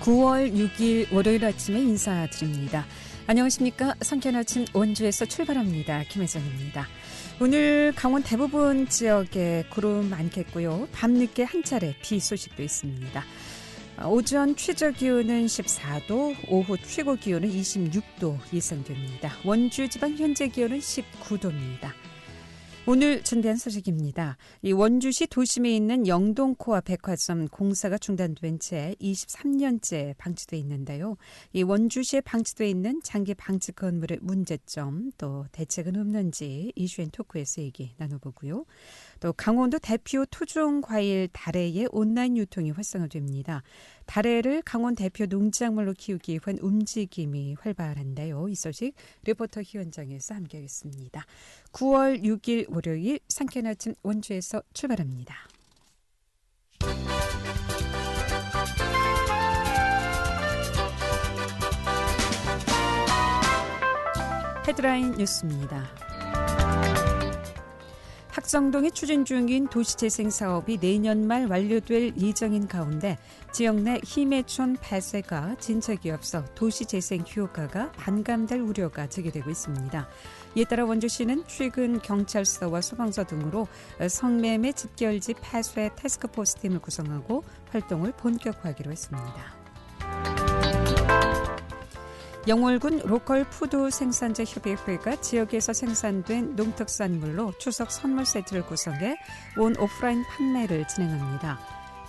9월 6일 월요일 아침에 인사드립니다. 안녕하십니까. 성견 아침 원주에서 출발합니다. 김혜정입니다. 오늘 강원 대부분 지역에 구름 많겠고요. 밤늦게 한 차례 비 소식도 있습니다. 오전 최저 기온은 14도, 오후 최고 기온은 26도 예상됩니다. 원주 지방 현재 기온은 19도입니다. 오늘 준비한 소식입니다. 이 원주시 도심에 있는 영동코아 백화점 공사가 중단된 채 23년째 방치돼 있는데요. 이 원주시에 방치돼 있는 장기 방치 건물의 문제점, 또 대책은 없는지 이슈앤토크에서 얘기 나눠보고요. 또 강원도 대표 토종 과일 다래의 온라인 유통이 활성화됩니다. 다래를 강원 대표 농작물로 키우기 위한 움직임이 활발한데요. 이 소식 리포터 희원장에서 함께하겠습니다. 9월 6일 월요일 상쾌한 아침 원주에서 출발합니다. 헤드라인 뉴스입니다. 학성동에 추진 중인 도시재생 사업이 내년 말 완료될 예정인 가운데 지역 내 희매촌 폐쇄가 진척이 없어 도시재생 효과가 반감될 우려가 제기되고 있습니다. 이에 따라 원주시는 최근 경찰서와 소방서 등으로 성매매 집결지 폐쇄 태스크포스 팀을 구성하고 활동을 본격화하기로 했습니다. 영월군 로컬 푸드 생산자 협의회가 지역에서 생산된 농특산물로 추석 선물 세트를 구성해 온 오프라인 판매를 진행합니다.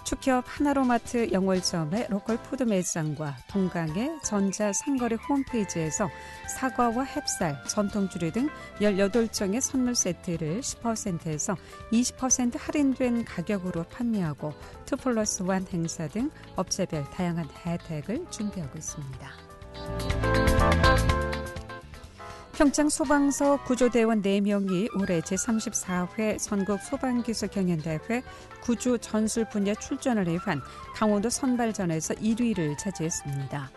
축협 하나로마트 영월점의 로컬 푸드 매장과 동강의 전자상거래 홈페이지에서 사과와 햅쌀, 전통주류 등 18종의 선물 세트를 10%에서 20% 할인된 가격으로 판매하고 2+1 행사 등 업체별 다양한 혜택을 준비하고 있습니다. 평창 소방서 구조대원 4명이 올해 제34회 전국소방기술경연대회 구조 전술 분야 출전을 위한 강원도 선발전에서 1위를 차지했습니다.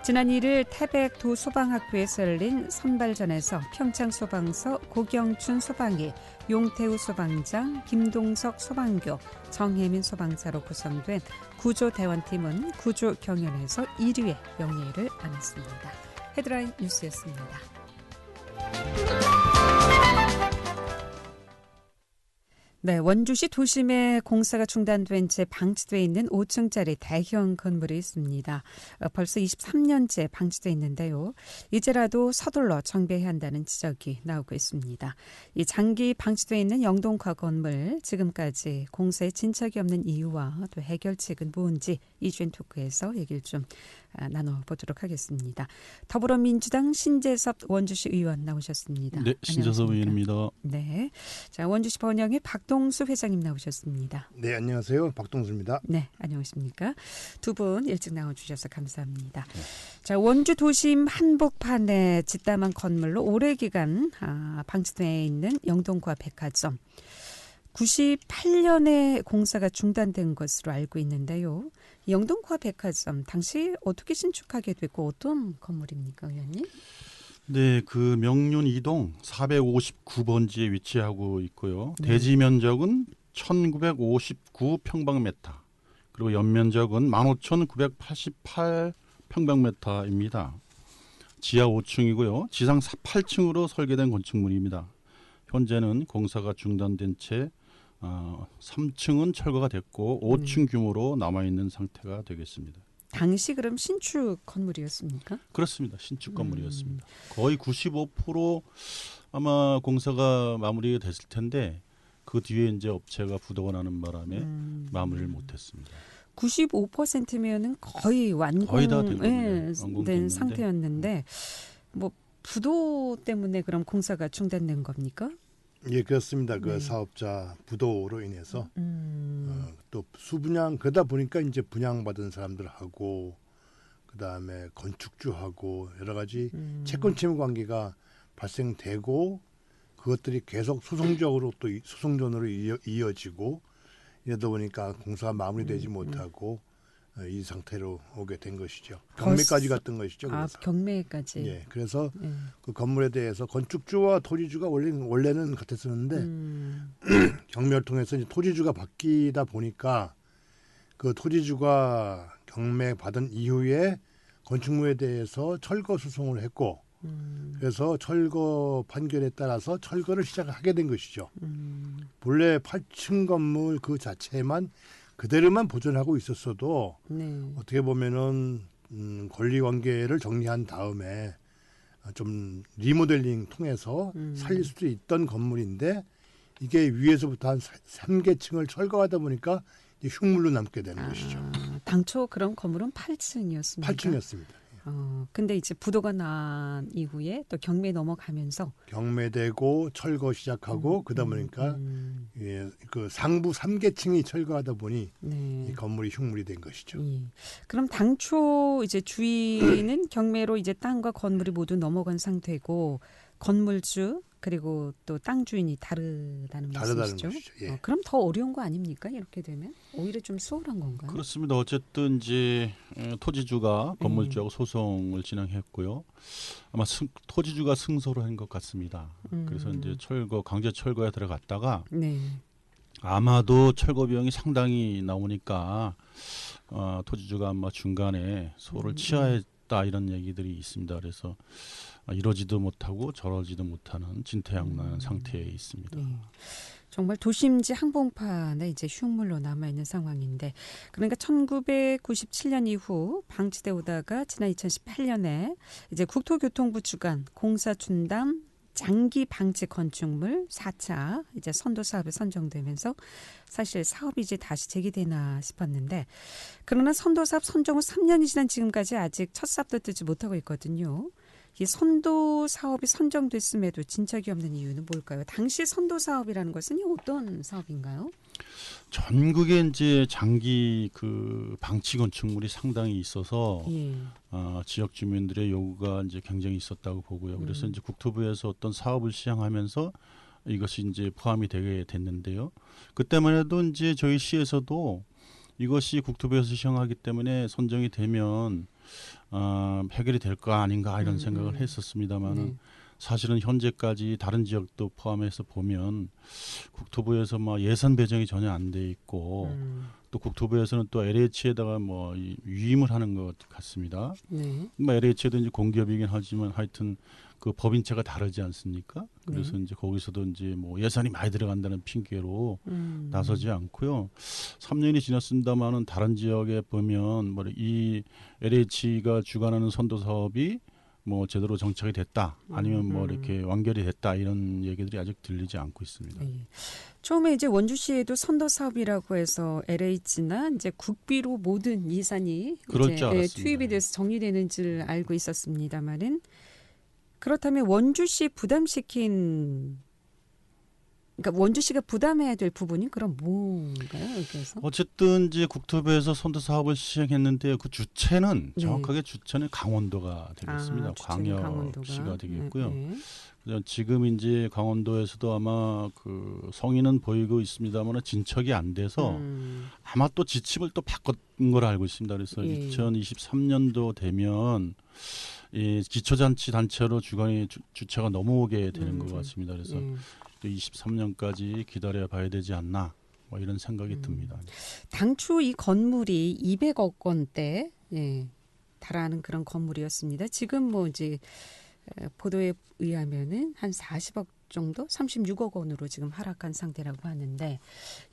지난 1일 태백 두 소방학교에서 열린 선발전에서 평창소방서 고경춘 소방이, 용태우 소방장, 김동석 소방교, 정혜민 소방사로 구성된 구조대원팀은 구조경연에서 1위의 명예를 안았습니다. 헤드라인 뉴스였습니다. 네, 원주시 도심에 공사가 중단된 채 방치돼 있는 5층짜리 대형 건물이 있습니다. 벌써 23년째 방치돼 있는데요. 이제라도 서둘러 정비해야 한다는 지적이 나오고 있습니다. 이 장기 방치돼 있는 영동과 건물, 지금까지 공사에 진척이 없는 이유와 또 해결책은 뭔지 이슈앤토크에서 얘기를 좀 나눠보도록 하겠습니다. 더불어민주당 신재섭 원주시 의원 나오셨습니다. 네, 신재섭 의원입니다. 네, 자 원주시 번영의 박동수 회장님 나오셨습니다. 네, 안녕하세요. 박동수입니다. 네, 안녕하십니까. 두 분 일찍 나와주셔서 감사합니다. 네. 자, 원주 도심 한복판에 짓담한 건물로 오래 기간 방치되어 있는 영동과 백화점. 98년에 공사가 중단된 것으로 알고 있는데요. 영동과 백화점 당시 어떻게 신축하게 됐고 어떤 건물입니까, 의원님? 네, 그 명륜 2동 459번지에 위치하고 있고요. 네. 대지 면적은 1959평방미터, 그리고 연면적은 15,988평방미터입니다. 지하 5층이고요. 지상 8층으로 설계된 건축물입니다. 현재는 공사가 중단된 채 3층은 철거가 됐고 5층 규모로 남아있는 상태가 되겠습니다. 당시 그럼 신축 건물이었습니까? 그렇습니다. 신축 건물이었습니다. 거의 95% 아마 공사가 마무리가 됐을 텐데 그 뒤에 이제 업체가 부도가 나는 바람에 마무리를 못했습니다. 95%면은 거의 거의 다 된 상태였는데 뭐 부도 때문에 그럼 공사가 중단된 겁니까? 예, 그렇습니다. 그 네. 사업자 부도로 인해서 또 수분양 그러다 보니까 이제 분양받은 사람들하고 그다음에 건축주하고 여러 가지 채권 채무 관계가 발생되고 그것들이 계속 소송적으로 또 소송전으로 이어지고 이러다 보니까 공사가 마무리되지 못하고 이 상태로 오게 된 것이죠. 경매까지 갔던 것이죠. 그래서. 경매까지. 예, 그래서 그 건물에 대해서 건축주와 토지주가 원래는 같았었는데 경매를 통해서 이제 토지주가 바뀌다 보니까 그 토지주가 경매 받은 이후에 건축물에 대해서 철거 소송을 했고 그래서 철거 판결에 따라서 철거를 시작하게 된 것이죠. 본래 8층 건물 그 자체만 그대로만 보존하고 있었어도 네. 어떻게 보면은 권리관계를 정리한 다음에 좀 리모델링 통해서 살릴 수도 있던 건물인데 이게 위에서부터 한 3개층을 철거하다 보니까 이제 흉물로 남게 되는 것이죠. 당초 그런 건물은 8층이었습니다. 8층이었습니다. 근데 이제 부도가 난 이후에 또 경매 넘어가면서 경매되고 철거 시작하고 그러다 보니까 예, 그 상부 3개층이 철거하다 보니 네. 이 건물이 흉물이 된 것이죠. 예. 그럼 당초 이제 주인은 경매로 이제 땅과 건물이 모두 넘어간 상태고 건물주 그리고 또 땅 주인이 다르다는 말씀이시죠? 것이죠. 예. 그럼 더 어려운 거 아닙니까? 이렇게 되면 오히려 좀 수월한 건가요? 그렇습니다. 어쨌든 이제 토지주가 건물주하고 소송을 진행했고요. 아마 토지주가 승소를 한 것 같습니다. 그래서 이제 강제 철거에 들어갔다가 네. 아마도 철거 비용이 상당히 나오니까 토지주가 아마 중간에 소를 취하했다 이런 얘기들이 있습니다. 그래서 이러지도 못하고 저러지도 못하는 진퇴양난 상태에 있습니다. 네. 정말 도심지 항봉판에 이제 흉물로 남아있는 상황인데 그러니까 1997년 이후 방치돼 오다가 지난 2018년에 이제 국토교통부 주관 공사 준담 장기 방치 건축물 4차 이제 선도 사업에 선정되면서 사실 사업이 이제 다시 재개되나 싶었는데 그러나 선도 사업 선정 후 3년이 지난 지금까지 아직 첫 삽도 뜨지 못하고 있거든요. 이 선도 사업이 선정됐음에도 진척이 없는 이유는 뭘까요? 당시 선도 사업이라는 것은 어떤 사업인가요? 전국에 이제 장기 그 방치 건축물이 상당히 있어서 예. 지역 주민들의 요구가 이제 굉장히 있었다고 보고요. 그래서 이제 국토부에서 어떤 사업을 시행하면서 이것이 이제 포함이 되게 됐는데요. 그때만 해도 이제 저희 시에서도 이것이 국토부에서 시행하기 때문에 선정이 되면 해결이 될 거 아닌가 이런 생각을 했었습니다만은 사실은 현재까지 다른 지역도 포함해서 보면 국토부에서 예산 배정이 전혀 안 돼 있고 또 국토부에서는 또 LH에다가 위임을 하는 것 같습니다. 네. LH도 이제 공기업이긴 하지만 하여튼 그 법인체가 다르지 않습니까? 그래서 이제 거기서도 이제 예산이 많이 들어간다는 핑계로 나서지 않고요. 3년이 지났습니다만은 다른 지역에 보면 이 LH가 주관하는 선도 사업이 제대로 정착이 됐다 아니면 이렇게 완결이 됐다 이런 얘기들이 아직 들리지 않고 있습니다. 네. 처음에 이제 원주시에도 선도 사업이라고 해서 LH나 이제 국비로 모든 예산이 이제 투입이 돼서 정리되는 줄 알고 있었습니다만은 그렇다면 원주시 부담시킨 그러니까 원주시가 부담해야 될 부분이 그럼 뭔가요? 여기에서? 어쨌든 이제 국토부에서 선도 사업을 시행했는데 그 주체는 정확하게 주체는 강원도가 되겠습니다. 광역시가 되겠고요. 지금 이제 강원도에서도 아마 그 성인은 보이고 있습니다만 진척이 안 돼서 아마 또 지침을 또 바꾼 걸 알고 있습니다. 그래서 2023년도 되면 이 기초잔치 단체로 주체가 넘어오게 되는 것 같습니다. 그래서 23년까지 기다려 봐야 되지 않나 이런 생각이 듭니다. 당초 이 건물이 200억 원대에 달하는 그런 건물이었습니다. 지금 이제 보도에 의하면은 한 40억 정도, 36억 원으로 지금 하락한 상태라고 하는데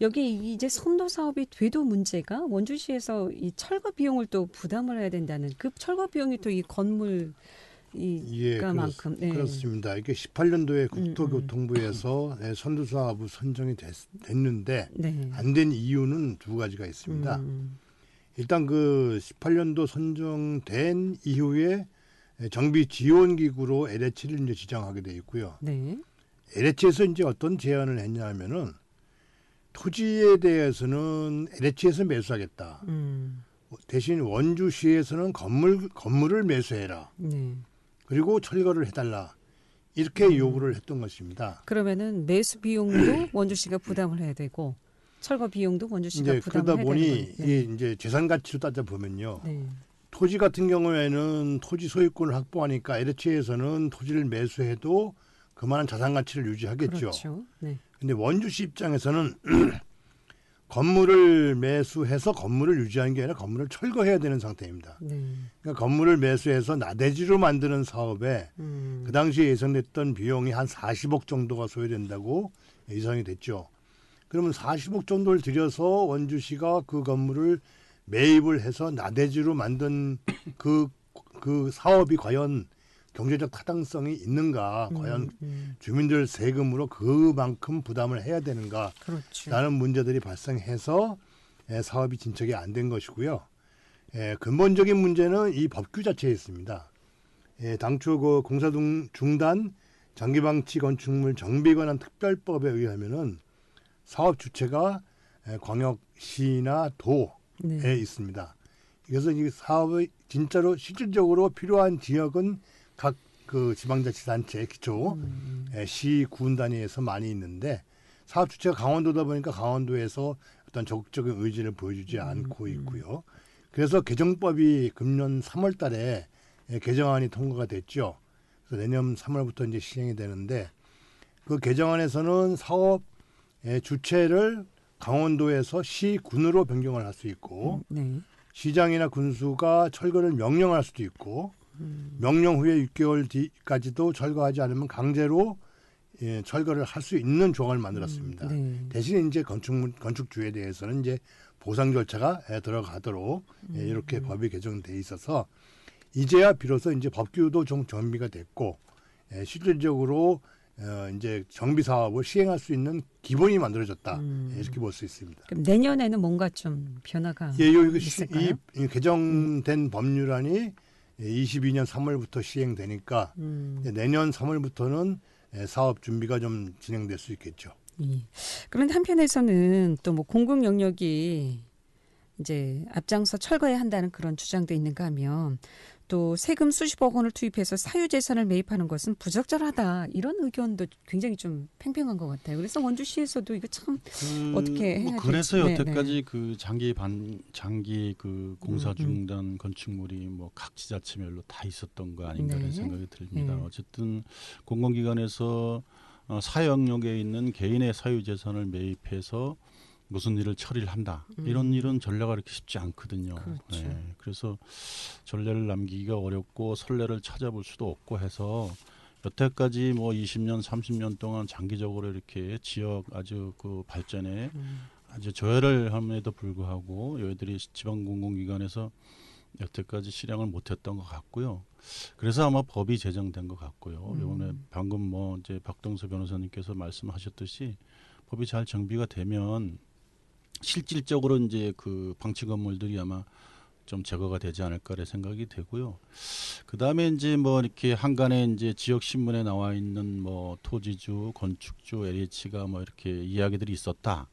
여기 이제 선도 사업이 돼도 문제가 원주시에서 이 철거 비용을 또 부담을 해야 된다는 그 철거 비용이 또 이 건물 만큼 그렇습니다. 이게 18년도에 국토교통부에서 선도 사업을 선정이 됐는데 안 된 이유는 두 가지가 있습니다. 일단 그 18년도 선정된 이후에 정비 지원 기구로 LH를 이제 지정하게 돼 있고요. LH에서 이제 어떤 제안을 했냐면은 토지에 대해서는 LH에서 매수하겠다. 대신 원주시에서는 건물을 매수해라. 그리고 철거를 해달라. 이렇게 요구를 했던 것입니다. 그러면은 매수 비용도 원주시가 부담을 해야 되고 철거 비용도 원주시가 부담을 해야 되는 그러다 보니 이제 재산 가치로 따져 보면요. 토지 같은 경우에는 토지 소유권을 확보하니까 LH에서는 토지를 매수해도 그만한 자산 가치를 유지하겠죠. 그렇죠. 근데 원주시 입장에서는 건물을 매수해서 건물을 유지하는 게 아니라 건물을 철거해야 되는 상태입니다. 그러니까 건물을 매수해서 나대지로 만드는 사업에 그 당시에 예상됐던 비용이 한 40억 정도가 소요된다고 예상이 됐죠. 그러면 40억 정도를 들여서 원주시가 그 건물을 매입을 해서 나대지로 만든 그 사업이 과연 경제적 타당성이 있는가, 과연 주민들 세금으로 그만큼 부담을 해야 되는가, 그렇죠. 라는 문제들이 발생해서 사업이 진척이 안 된 것이고요. 근본적인 문제는 이 법규 자체에 있습니다. 당초 그 공사 중단 장기방치 건축물 정비에 관한 특별법에 의하면은 사업 주체가 광역시나 도에 있습니다. 그래서 이 사업이 진짜로 실질적으로 필요한 지역은 각 그 지방자치단체 기초 시, 군 단위에서 많이 있는데 사업 주체가 강원도다 보니까 강원도에서 어떤 적극적인 의지를 보여주지 않고 있고요. 그래서 개정법이 금년 3월 달에 개정안이 통과가 됐죠. 그래서 내년 3월부터 이제 시행이 되는데 그 개정안에서는 사업 주체를 강원도에서 시, 군으로 변경을 할 수 있고 시장이나 군수가 철거를 명령할 수도 있고 명령 후에 6개월 뒤까지도 철거하지 않으면 강제로 철거를 할 수 있는 조항을 만들었습니다. 대신 이제 건축주에 대해서는 이제 보상 절차가 들어가도록 이렇게 법이 개정돼 있어서 이제야 비로소 이제 법규도 좀 정비가 됐고 실질적으로 이제 정비 사업을 시행할 수 있는 기본이 만들어졌다 이렇게 볼 수 있습니다. 그럼 내년에는 뭔가 좀 변화가 있을까요? 이 개정된 법률안이 22년 3월부터 시행되니까 내년 3월부터는 사업 준비가 좀 진행될 수 있겠죠. 그런데 한편에서는 또 뭐 공공 영역이 이제 앞장서 철거해야 한다는 그런 주장도 있는가 하면 또 세금 수십억 원을 투입해서 사유재산을 매입하는 것은 부적절하다 이런 의견도 굉장히 좀 팽팽한 것 같아요. 그래서 원주시에서도 이거 참 어떻게 해야 될지. 그래서 여태까지 그 장기 그 공사 중단 건축물이 뭐 각 지자체별로 다 있었던 거 아닌가 하는 생각이 듭니다. 어쨌든 공공기관에서 사유 영역에 있는 개인의 사유재산을 매입해서 무슨 일을 처리를 한다. 이런 일은 전례가 그렇게 쉽지 않거든요. 그렇죠. 그래서 전례를 남기기가 어렵고 선례를 찾아볼 수도 없고 해서 여태까지 뭐 20년, 30년 동안 장기적으로 이렇게 지역 아주 그 발전에 아주 조회를 함에도 불구하고 여기들이 지방공공기관에서 여태까지 실행을 못했던 것 같고요. 그래서 아마 법이 제정된 것 같고요. 이번에 방금 뭐 이제 박동수 변호사님께서 말씀하셨듯이 법이 잘 정비가 되면 실질적으로 이제 그 방치 건물들이 아마 좀 제거가 되지 않을까라는 생각이 되고요. 그 다음에 이제 뭐 이렇게 한간에 이제 지역 신문에 나와 있는 뭐 토지주, 건축주, LH가 뭐 이렇게 이야기들이 있었다.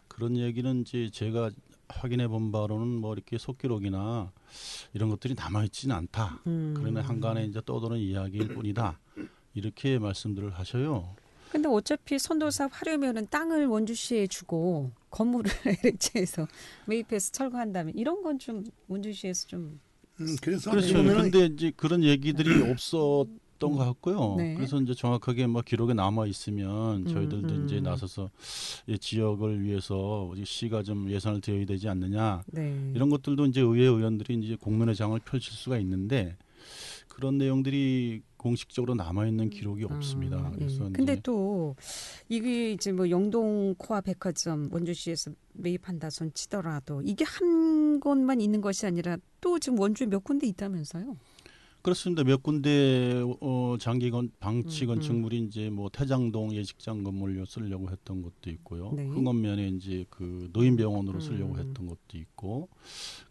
그런 얘기는 이제 제가 확인해 본 바로는 뭐 이렇게 속기록이나 이런 것들이 남아 있지는 않다. 그러나 한간에 이제 떠도는 이야기일 뿐이다. 이렇게 말씀들을 하셔요. 근데 어차피 선도사업 하려면은 땅을 원주시에 주고 건물을 LH에서 매입해서 철거한다면 이런 건 좀 원주시에서 좀 그래서 그렇죠. 그런데 이제 그런 얘기들이 없었던 것 같고요. 그래서 이제 정확하게 뭐 기록에 남아 있으면 저희들도 이제 나서서 이 지역을 위해서 시가 좀 예산을 드려야 되지 않느냐 이런 것들도 이제 의회 의원들이 이제 공론의 장을 펼칠 수가 있는데 그런 내용들이 공식적으로 남아 있는 기록이 없습니다. 그래서 근데 또 이게 이제 뭐 영동 코아 백화점 원주시에서 매입한다 손 치더라도 이게 한 곳만 있는 것이 아니라 또 지금 원주에 몇 군데 있다면서요? 그렇습니다. 몇 군데 장기 방치 건축물이 이제 뭐 태장동 예식장 건물로 쓰려고 했던 것도 있고요. 흥원면에 이제 그 노인병원으로 쓰려고 했던 것도 있고,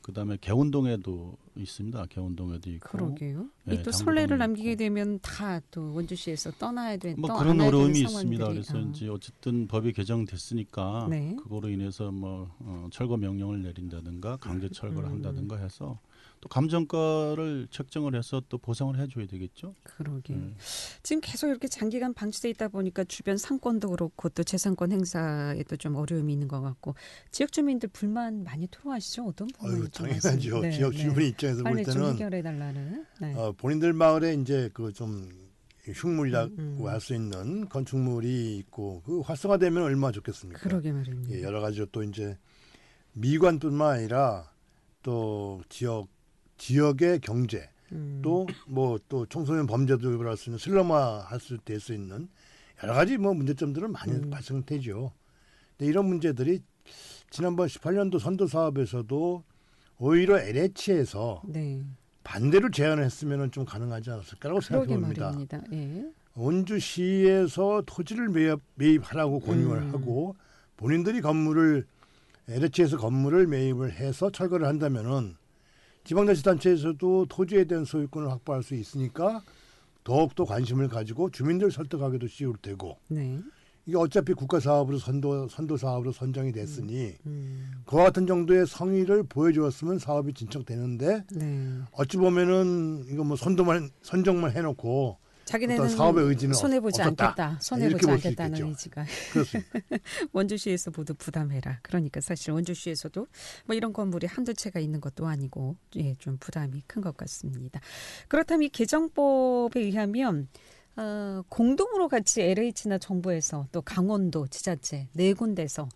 그다음에 개운동에도 있습니다. 개운동에도 있고. 그러게요. 이 또 선례를 남기게 되면 다 또 원주시에서 떠나야 되는 뭐 그런 어려움이 있습니다. 그래서 이제 어쨌든 법이 개정됐으니까 그거로 인해서 뭐 철거 명령을 내린다든가 강제 철거를 한다든가 해서. 또 감정가를 책정을 해서 또 보상을 해줘야 되겠죠. 그러게. 지금 계속 이렇게 장기간 방치돼 있다 보니까 주변 상권도 그렇고 또 재산권 행사에도 좀 어려움이 있는 것 같고 지역 주민들 불만 많이 토로하시죠? 어떤 불만이 당연하죠. 지역 주민 입장에서 볼 때는 해결해 달라는. 본인들 마을에 이제 그 좀 흉물이라고 할 수 있는 건축물이 있고 그 활성화되면 얼마나 좋겠습니까? 그러게 말입니다. 예, 여러 가지로 또 이제 미관뿐만 아니라 또 지역의 경제 또 뭐 또 청소년 범죄도 유발할 수 있는 슬럼화할 수 될 수 있는 여러 가지 뭐 문제점들은 많이 발생되죠. 근데 이런 문제들이 지난번 18년도 선도 사업에서도 오히려 LH에서 네. 반대로 제안을 했으면 좀 가능하지 않았을까라고 생각해 봅니다. 예. 원주시에서 토지를 매입하라고 권유를 하고 본인들이 LH에서 건물을 매입을 해서 철거를 한다면은 지방자치단체에서도 토지에 대한 소유권을 확보할 수 있으니까 더욱더 관심을 가지고 주민들 설득하기도 쉬울 테고 네. 이게 어차피 국가 사업으로 선도 사업으로 선정이 됐으니 그와 같은 정도의 성의를 보여주었으면 사업이 진척되는데 네. 어찌 보면은 이거 뭐 선정만 해놓고 자기네는 사업의 의지는 손해보지 없었다. 않겠다. 손해보지 않겠다는 의지가. 그렇습니다. 원주시에서 모두 부담해라. 그러니까 사실 원주시에서도 뭐 이런 건물이 한두 채가 있는 것도 아니고 예, 좀 부담이 큰 것 같습니다. 그렇다면 이 개정법에 의하면 공동으로 같이 LH나 정부에서 또 강원도 지자체 4군데서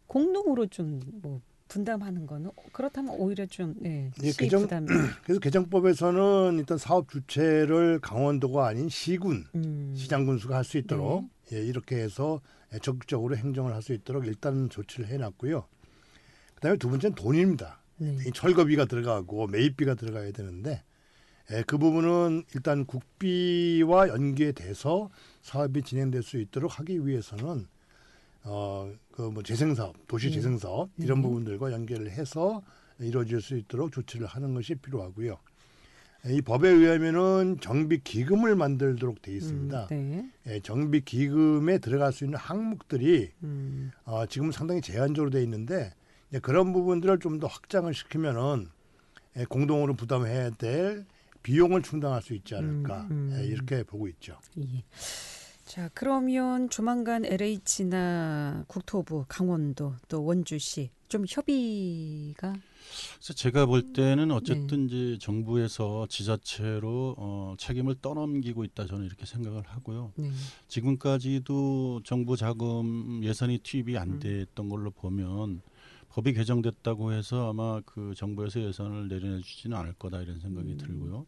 공동으로 좀 뭐 분담하는 거는 그렇다면 오히려 좀 부담이. 그래서 개정법에서는 일단 사업 주체를 강원도가 아닌 시군, 시장군수가 할 수 있도록 예, 이렇게 해서 적극적으로 행정을 할 수 있도록 일단 조치를 해놨고요. 그다음에 두 번째는 돈입니다. 이 철거비가 들어가고 매입비가 들어가야 되는데 그 부분은 일단 국비와 연계돼서 사업이 진행될 수 있도록 하기 위해서는 그 뭐 재생사업, 도시 재생사업 이런 부분들과 연계를 해서 이루어질 수 있도록 조치를 하는 것이 필요하고요. 이 법에 의하면은 정비 기금을 만들도록 돼 있습니다. 정비 기금에 들어갈 수 있는 항목들이 지금 상당히 제한적으로 돼 있는데 그런 부분들을 좀 더 확장을 시키면은 공동으로 부담해야 될 비용을 충당할 수 있지 않을까 이렇게 보고 있죠. 예. 자, 그러면 조만간 LH나 국토부, 강원도 또 원주시 좀 협의가. 그래서 제가 볼 때는 어쨌든 이제 정부에서 지자체로 책임을 떠넘기고 있다 저는 이렇게 생각을 하고요. 지금까지도 정부 자금 예산이 투입이 안 됐던 걸로 보면 법이 개정됐다고 해서 아마 그 정부에서 예산을 내려내주지는 않을 거다 이런 생각이 들고요.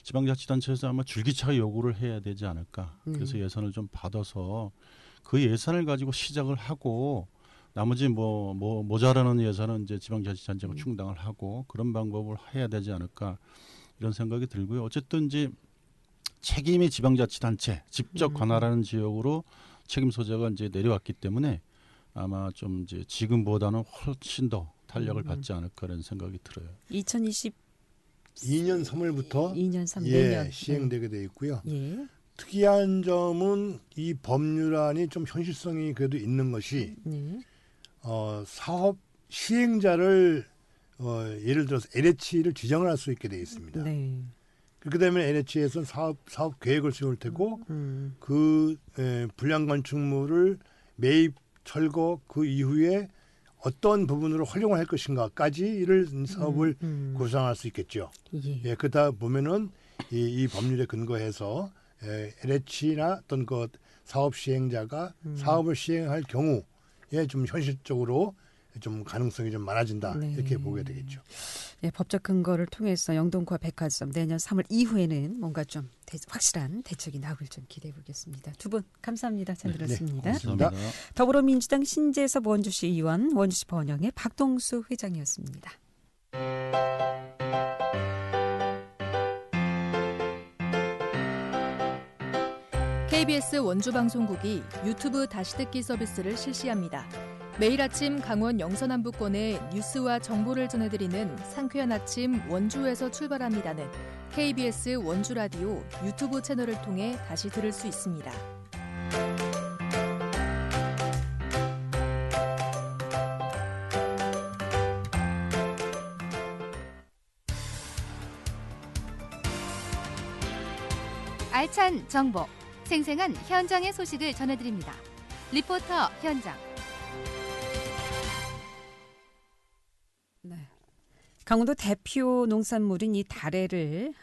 지방자치단체에서 아마 줄기차게 요구를 해야 되지 않을까. 그래서 예산을 좀 받아서 그 예산을 가지고 시작을 하고 나머지 뭐 모자라는 예산은 이제 지방자치단체가 충당을 하고 그런 방법을 해야 되지 않을까 이런 생각이 들고요. 어쨌든 이제 책임이 지방자치단체 직접 관할하는 지역으로 책임 소재가 이제 내려왔기 때문에 아마 좀 이제 지금보다는 훨씬 더 탄력을 받지 않을까라는 생각이 들어요. 2022년 3월부터 내년 시행되게 돼 있고요. 특이한 점은 이 법률안이 좀 현실성이 그래도 있는 것이 사업 시행자를 예를 들어서 LH를 지정을 할 수 있게 돼 있습니다. 그렇게 되면 LH에서는 사업 계획을 세울 테고 그 불량 건축물을 매입 철거 그 이후에 어떤 부분으로 활용을 할 것인가까지를 사업을 구상할 수 있겠죠. 그러다 보면은 이 법률에 근거해서 LH나 어떤 그 사업 시행자가 사업을 시행할 경우에 좀 현실적으로 좀 가능성이 좀 많아진다 이렇게 보게 되겠죠. 법적 근거를 통해서 영동과 백화점 내년 3월 이후에는 뭔가 좀 확실한 대책이 나올 좀 기대해 보겠습니다. 두 분 감사합니다. 잘 들었습니다. 감사합니다. 더불어민주당 신재섭 원주시 의원, 원주시 번영의 박동수 회장이었습니다. KBS 원주방송국이 유튜브 다시 듣기 서비스를 실시합니다. 매일 아침 강원 영서남부권의 뉴스와 정보를 전해드리는 상쾌한 아침 원주에서 출발합니다는 KBS 원주라디오 유튜브 채널을 통해 다시 들을 수 있습니다. 알찬 정보, 생생한 현장의 소식을 전해드립니다. 리포터 현장. 강원도 대표 농산물인 이 다래를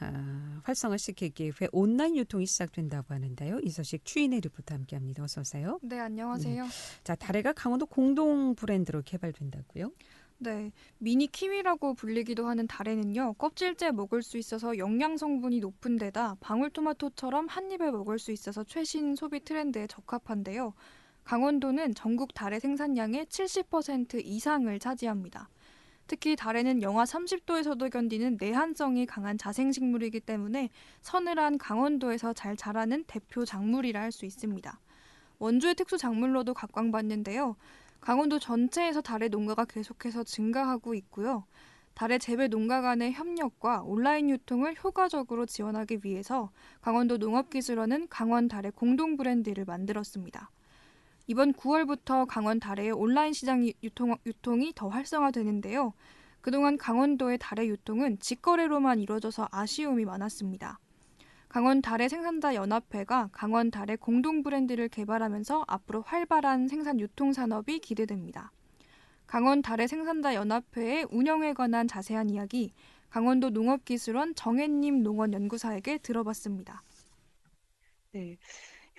활성화시키기 위해 온라인 유통이 시작된다고 하는데요. 이 소식 추인혜 리포터 함께합니다. 어서 오세요. 네, 안녕하세요. 네. 자, 다래가 강원도 공동 브랜드로 개발된다고요? 네, 미니 키위라고 불리기도 하는 다래는요, 껍질째 먹을 수 있어서 영양 성분이 높은 데다 방울토마토처럼 한 입에 먹을 수 있어서 최신 소비 트렌드에 적합한데요. 강원도는 전국 다래 생산량의 70% 이상을 차지합니다. 특히 다래는 영하 30도에서도 견디는 내한성이 강한 자생식물이기 때문에 서늘한 강원도에서 잘 자라는 대표 작물이라 할 수 있습니다. 원주의 특수 작물로도 각광받는데요. 강원도 전체에서 다래 농가가 계속해서 증가하고 있고요. 다래 재배 농가 간의 협력과 온라인 유통을 효과적으로 지원하기 위해서 강원도 농업기술원은 강원 다래 공동 브랜드를 만들었습니다. 이번 9월부터 강원 다래의 온라인 시장 유통이 더 활성화되는데요. 그동안 강원도의 다래 유통은 직거래로만 이루어져서 아쉬움이 많았습니다. 강원 다래 생산자 연합회가 강원 다래 공동 브랜드를 개발하면서 앞으로 활발한 생산 유통 산업이 기대됩니다. 강원 다래 생산자 연합회의 운영에 관한 자세한 이야기 강원도 농업기술원 정혜님 농원연구사에게 들어봤습니다. 네.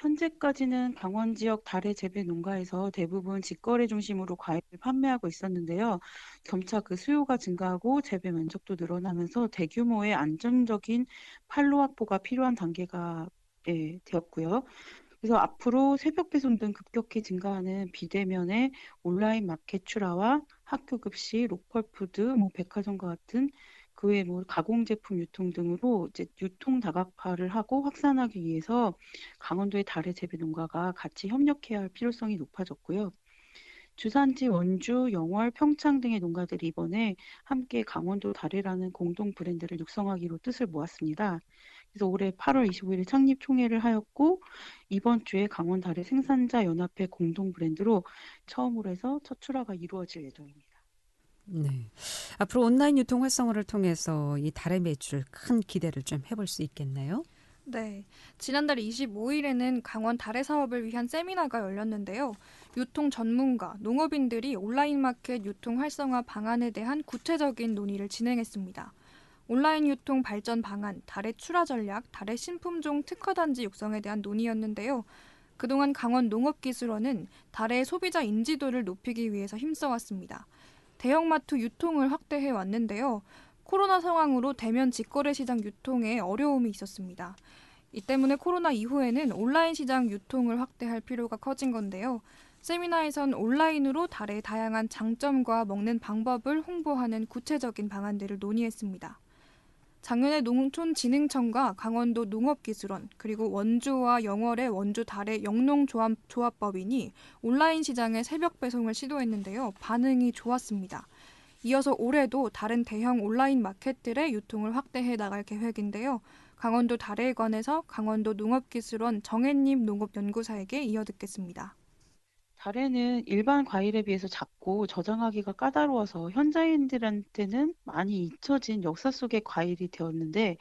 현재까지는 강원 지역 다래 재배 농가에서 대부분 직거래 중심으로 과일을 판매하고 있었는데요. 점차 그 수요가 증가하고 재배 면적도 늘어나면서 대규모의 안정적인 판로 확보가 필요한 단계가 되었고요. 그래서 앞으로 새벽 배송 등 급격히 증가하는 비대면의 온라인 마켓 출하와 학교 급식, 로컬 푸드, 백화점과 같은 그 외에 가공 제품 유통 등으로 이제 유통 다각화를 하고 확산하기 위해서 강원도의 다래 재배 농가가 같이 협력해야 할 필요성이 높아졌고요. 주산지 원주, 영월, 평창 등의 농가들이 이번에 함께 강원도 다래라는 공동 브랜드를 육성하기로 뜻을 모았습니다. 그래서 올해 8월 25일에 창립 총회를 하였고 이번 주에 강원 다래 생산자 연합회 공동 브랜드로 처음으로 해서 첫 출하가 이루어질 예정입니다. 네. 앞으로 온라인 유통 활성화를 통해서 이 다래 매출 큰 기대를 좀 해볼 수 있겠나요? 네, 지난달 25일에는 강원 다래 사업을 위한 세미나가 열렸는데요. 유통 전문가, 농업인들이 온라인 마켓 유통 활성화 방안에 대한 구체적인 논의를 진행했습니다. 온라인 유통 발전 방안, 다래 출하 전략, 다래 신품종 특화단지 육성에 대한 논의였는데요. 그동안 강원 농업기술원은 다래의 소비자 인지도를 높이기 위해서 힘써왔습니다. 대형마트 유통을 확대해 왔는데요. 코로나 상황으로 대면 직거래 시장 유통에 어려움이 있었습니다. 이 때문에 코로나 이후에는 온라인 시장 유통을 확대할 필요가 커진 건데요. 세미나에선 온라인으로 다래의 다양한 장점과 먹는 방법을 홍보하는 구체적인 방안들을 논의했습니다. 작년에 농촌진흥청과 강원도 농업기술원 그리고 원주와 영월의 원주 다래 영농조합법인이 온라인 시장에 새벽 배송을 시도했는데요. 반응이 좋았습니다. 이어서 올해도 다른 대형 온라인 마켓들의 유통을 확대해 나갈 계획인데요. 강원도 다래에 관해서 강원도 농업기술원 정혜님 농업연구사에게 이어 듣겠습니다. 다래는 일반 과일에 비해서 작고 저장하기가 까다로워서 현지인들한테는 많이 잊혀진 역사 속의 과일이 되었는데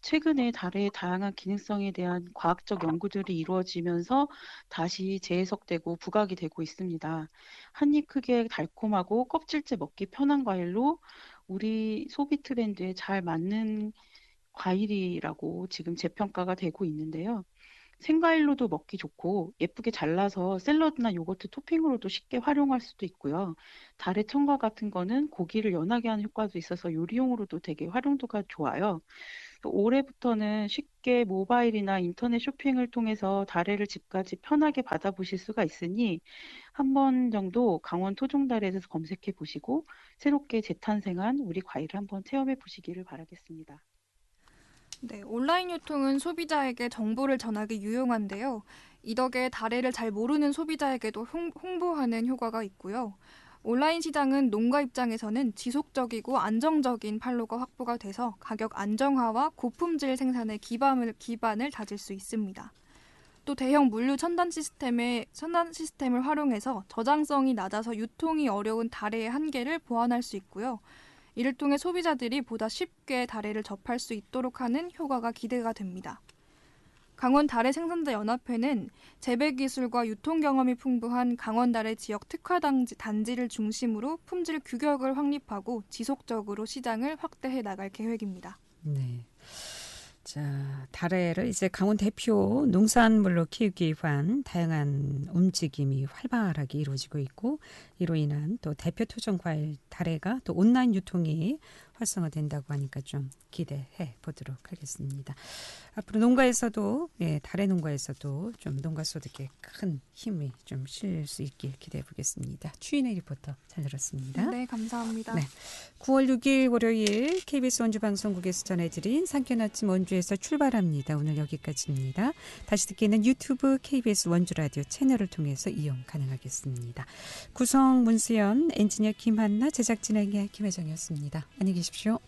최근에 다래의 다양한 기능성에 대한 과학적 연구들이 이루어지면서 다시 재해석되고 부각이 되고 있습니다. 한입 크기에 달콤하고 껍질째 먹기 편한 과일로 우리 소비 트렌드에 잘 맞는 과일이라고 지금 재평가가 되고 있는데요. 생과일로도 먹기 좋고 예쁘게 잘라서 샐러드나 요거트 토핑으로도 쉽게 활용할 수도 있고요. 다래 청과 같은 거는 고기를 연하게 하는 효과도 있어서 요리용으로도 되게 활용도가 좋아요. 올해부터는 쉽게 모바일이나 인터넷 쇼핑을 통해서 다래를 집까지 편하게 받아보실 수가 있으니 한 번 정도 강원 토종다래에서 검색해 보시고 새롭게 재탄생한 우리 과일을 한번 체험해 보시기를 바라겠습니다. 네, 온라인 유통은 소비자에게 정보를 전하기 유용한데요. 이 덕에 다래를 잘 모르는 소비자에게도 홍보하는 효과가 있고요. 온라인 시장은 농가 입장에서는 지속적이고 안정적인 판로가 확보가 돼서 가격 안정화와 고품질 생산의 기반을 다질 수 있습니다. 또 대형 물류 첨단 시스템을 활용해서 저장성이 낮아서 유통이 어려운 다래의 한계를 보완할 수 있고요. 이를 통해 소비자들이 보다 쉽게 다래를 접할 수 있도록 하는 효과가 기대가 됩니다. 강원 다래 생산자 연합회는 재배 기술과 유통 경험이 풍부한 강원 다래 지역 특화 단지를 중심으로 품질 규격을 확립하고 지속적으로 시장을 확대해 나갈 계획입니다. 네. 자, 다래를 이제 강원 대표 농산물로 키우기 위한 다양한 움직임이 활발하게 이루어지고 있고, 이로 인한 또 대표 토종 과일 다래가 또 온라인 유통이 활성화된다고 하니까 좀 기대해 보도록 하겠습니다. 앞으로 농가에서도, 다래 농가에서도 좀 농가 소득에 큰 힘이 좀 실릴 수 있길 기대해 보겠습니다. 추인의 리포터 잘 들었습니다. 네, 감사합니다. 네. 9월 6일 월요일 KBS 원주방송국에서 전해드린 상쾌한 아침 원주에서 출발합니다. 오늘 여기까지입니다. 다시 듣기는 유튜브 KBS 원주라디오 채널을 통해서 이용 가능하겠습니다. 구성 문수연, 엔지니어 김한나, 제작진의 김혜정이었습니다. 안녕히 계십시오.